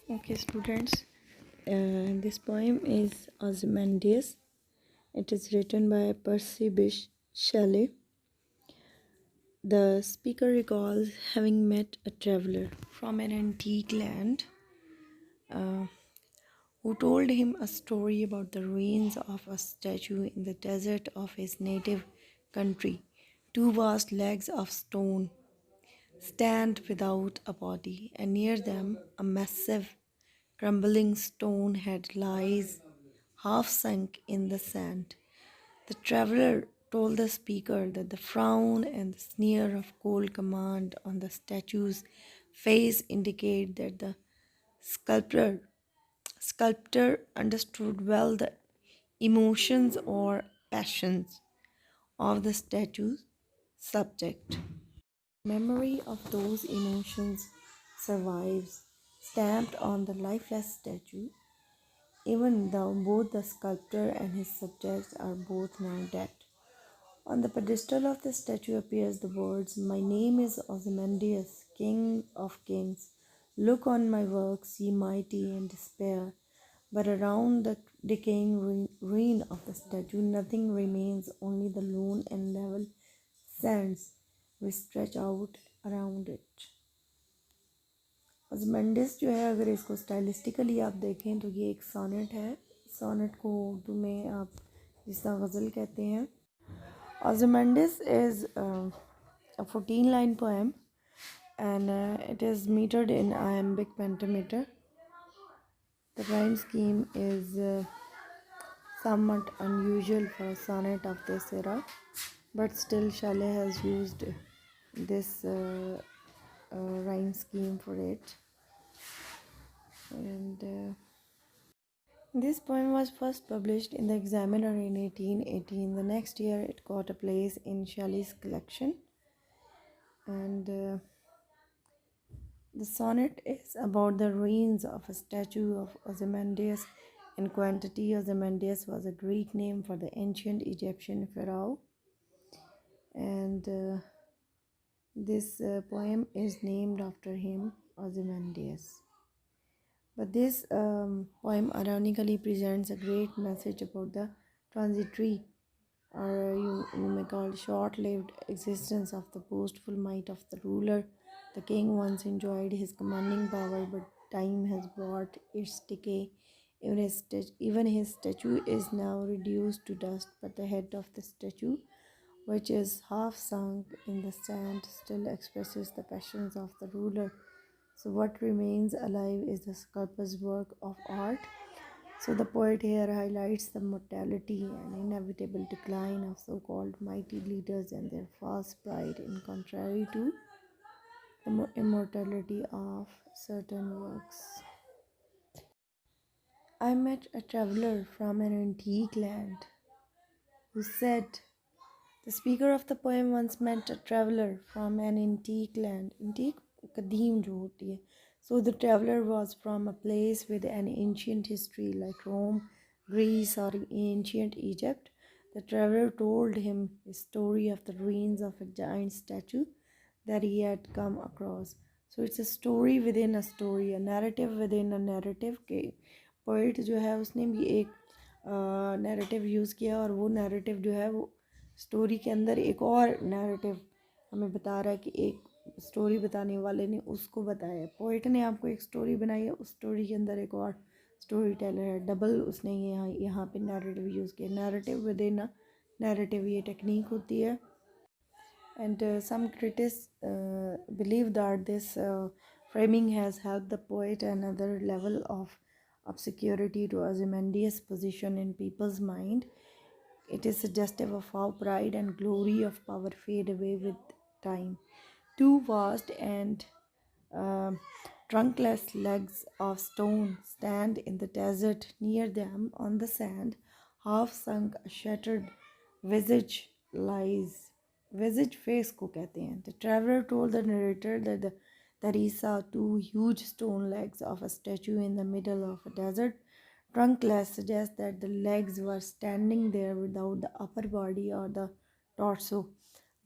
Okay, students, this poem is Ozymandias. It is written by Percy Bysshe Shelley. The speaker recalls having met a traveler from an antique land uh, who told him a story about the ruins of a statue in the desert of his native country. Two vast legs of stone stand without a body, and near them a massive crumbling stone head lies half sunk in the sand. The traveler told the speaker that the frown and the sneer of cold command on the statue's face indicate that the sculptor sculptor understood well the emotions or passions of the statue's subject. Memory of those emotions survives, stamped on the lifeless statue, even though both the sculptor and his subjects are both now dead. On the pedestal of the statue appears the words, "My name is Ozymandias, King of Kings. Look on my works, ye mighty, and despair." But around the decaying ruin of the statue, nothing remains, only the lone and level sands which stretch out around it. ऑज़मंडिस जो है, अगर इसको stylistically आप देखें तो ये एक sonnet है. सोनेट को उर्दू में आप जिस तरह गज़ल कहते हैं. ऑज़मंडिस is a 14-line poem and it is metered in iambic pentameter. The rhyme scheme is somewhat unusual for a sonnet of this era, but still Shelley has used this rhyme scheme for it. And this poem was first published in the Examiner in 1818. The next year it got a place in Shelley's collection. And the sonnet is about the ruins of a statue of Ozymandias. In quantity, Ozymandias was a Greek name for the ancient Egyptian pharaoh. And this poem is named after him, Ozymandias. But this poem ironically presents a great message about the transitory, or you may call short-lived existence of the boastful might of the ruler. The king once enjoyed his commanding power, but time has brought its decay. Even his statue is now reduced to dust, but the head of the statue, which is half sunk in the sand, still expresses the passions of the ruler. So what remains alive is the sculptor's work of art. So the poet here highlights the mortality and inevitable decline of so-called mighty leaders and their false pride, in contrary to the immortality of certain works. I met a traveler from an antique land who said, the speaker of the poem once met a traveler from an antique land. Antique kadeem jo hoti hai. So the traveler was from a place with an ancient history like Rome, Greece, or ancient Egypt. The traveler told him a story of the ruins of a giant statue that he had come across. So it's a story within a story, a narrative within a narrative. के poet जो है उसने भी एक narrative use किया, और वो narrative जो है वो स्टोरी के अंदर एक और नैरेटिव हमें बता रहा है कि एक स्टोरी बताने वाले ने उसको बताया है. पोइट ने आपको एक स्टोरी बनाई है, उस स्टोरी के अंदर एक और स्टोरी टेलर है. डबल उसने यहाँ पे नैरेटिव यूज़ किया. Narrative with in a narrative, ये टेक्निक होती है. And some critics believe that this framing has helped the poet another level of obscurity to Ozymandias' position in people's mind. It is suggestive of how pride and glory of power fade away with time. Two vast and uh, trunkless legs of stone stand in the desert. Near them, on the sand, half sunk, a shattered visage lies. Visage face को कहते हैं. The traveler told the narrator that he saw two huge stone legs of a statue in the middle of a desert. Trunkless suggests that the legs were standing there without the upper body or the torso.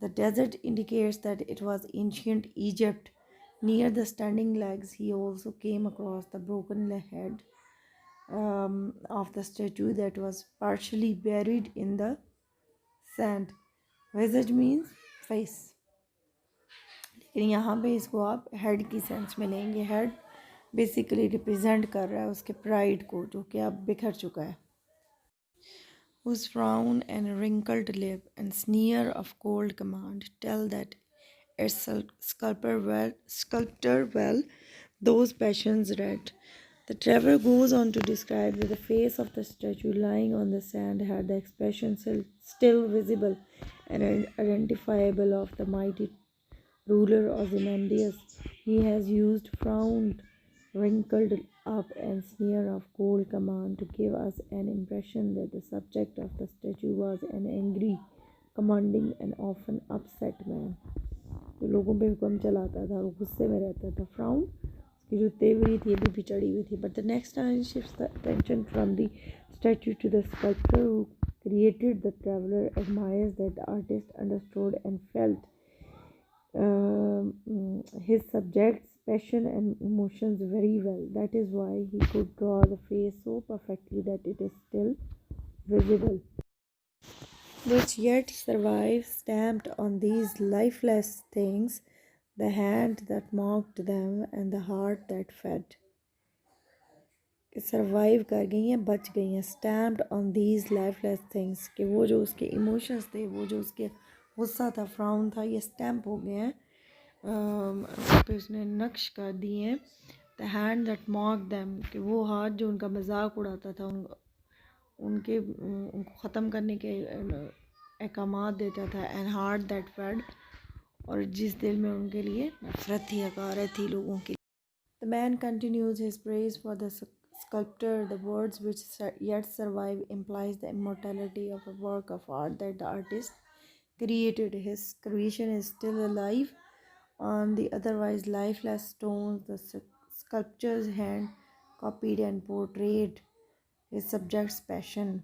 The desert indicates that it was ancient Egypt. Near the standing legs, he also came across the broken head of the statue that was partially buried in the sand. Visage means face, लेकिन यहाँ पे इसको आप head की sense में लेंगे. Head basically represent कर रहा है उसके प्राइड को जो कि अब बिखर चुका है. Whose frown and wrinkled lip and sneer of cold command tell that its sculptor well those passions read. The traveler goes on to describe that the face of the statue lying on the sand had the expression still visible and identifiable of the mighty ruler Ozymandias. He has used frowned, wrinkled up, and sneer of cold command to give us an impression that the subject of the statue was an angry, commanding, and often upset man. जो लोगों पे हुक्म चलाता था वो गुस्से में रहता था. फ्राउन उसकी जो तेवरी थी अभी भी चढ़ी हुई थी. But the next line shifts the attention from the statue to the sculptor who created the traveler admires that the artist understood and felt his subject's passion and emotions very well. That is why he could draw the face so perfectly that it is still visible, which yet survives, stamped on these lifeless things, the hand that mocked them and the heart that fed. Survive कर गई हैं, बच गई हैं. Stamped on these lifeless things, कि वो जो उसके इमोशंस थे, वो जो उसके गुस्सा था, फ्राउन था, ये स्टैम्प हो गए हैं. पे उसने नक्श कर दिए हैं. The hand that mock them, कि वो हाथ जो उनका मजाक उड़ाता था, उनको ख़त्म करने के अहकामात देता था. एंड हार्ट दैट फेड, और जिस दिल में उनके लिए नफरत थी, हकारत थी लोगों की. The man continues his praise for the sculptor. The words which yet survive implies the immortality of a work of art that the artist created. His creation is still alive on the otherwise lifeless stones. The sculptor's hand copied and portrayed his subject's passion.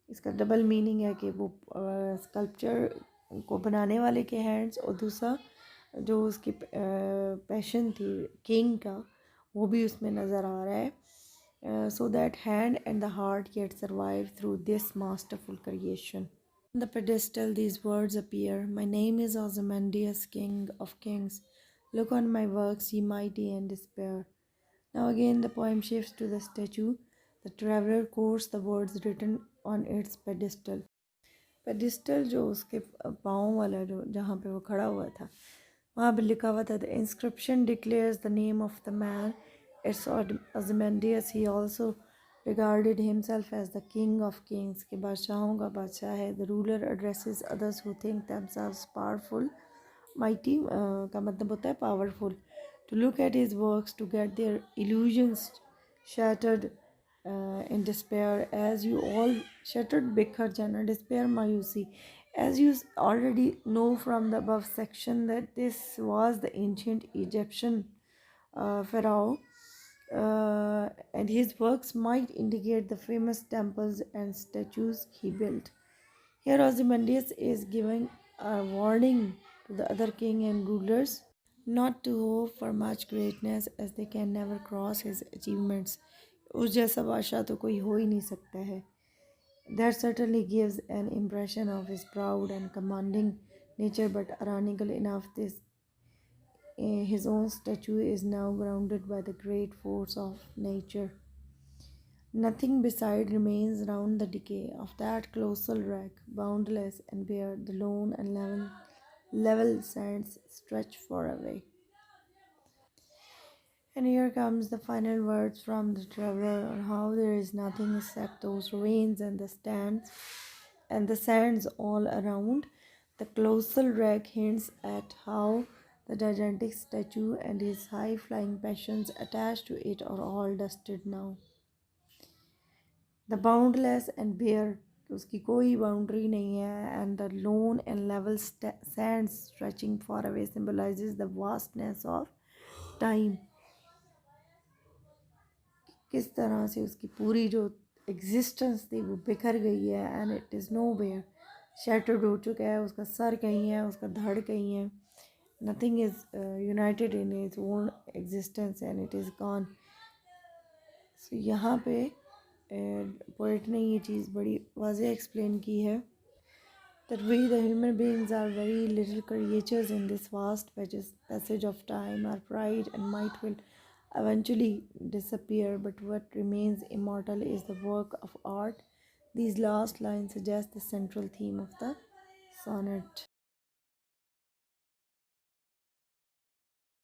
इसका double meaning है कि वो sculpture को बनाने वाले के hands, और दूसरा जो उसकी पैशन थी किंग का, वो भी उसमें नज़र आ रहा है. So that hand and the heart yet survive through this masterful creation. On the pedestal these words appear: My name is Ozymandias, King of Kings. Look on my works, ye mighty, and despair. Now again the poem shifts to the statue. The traveler quotes the words written on its pedestal. Pedestal जो उसके पाँव वाला जो जहाँ पे वो खड़ा हुआ था, वहाँ पे लिखा हुआ था, The inscription declares the name of the man. It's Ozymandias. He also regarded himself as the king of kings, के बादशाहों का बादशाह है. The ruler addresses others who think themselves powerful. Mighty का मतलब होता है powerful. To look at his works, to get their illusions shattered in despair, as you all shattered बिखर जाना, despair मायूसी. As you already know from the above section that this was the ancient Egyptian pharaoh, and his works might indicate the famous temples and statues he built. Here Ozymandias is giving a warning to the other king and rulers not to hope for much greatness, as they can never cross his achievements. उस जैसा बादशाह तो कोई हो ही नहीं सकता है. That certainly gives an impression of his proud and commanding nature, but ironical enough, his own statue is now grounded by the great force of nature. Nothing beside remains round the decay of that colossal wreck, boundless and bare. The lone and level sands stretch far away. And here comes the final words from the traveler on how there is nothing except those ruins and the sands all around. The colossal wreck hints at how the gigantic statue and his high-flying passions attached to it are all dusted now. The boundless and bare, उसकी कोई boundary नहीं है, and the lone and level sands stretching far away symbolizes the vastness of time. किस तरह से उसकी पूरी जो एग्जिस्टेंस थी वो बिखर गई है, and it is nowhere, shattered हो चुका है. उसका सर कहीं है, उसका धड़ कहीं है, nothing is united in its own existence and it is gone. So यहाँ पे पोइट ने ये चीज़ बड़ी वाज़े एक्सप्लेन की है that we the human beings are very little creatures in this vast passage of time. Our pride and might will eventually disappear, but what remains immortal is the work of art. These last lines suggest the central theme of the sonnet.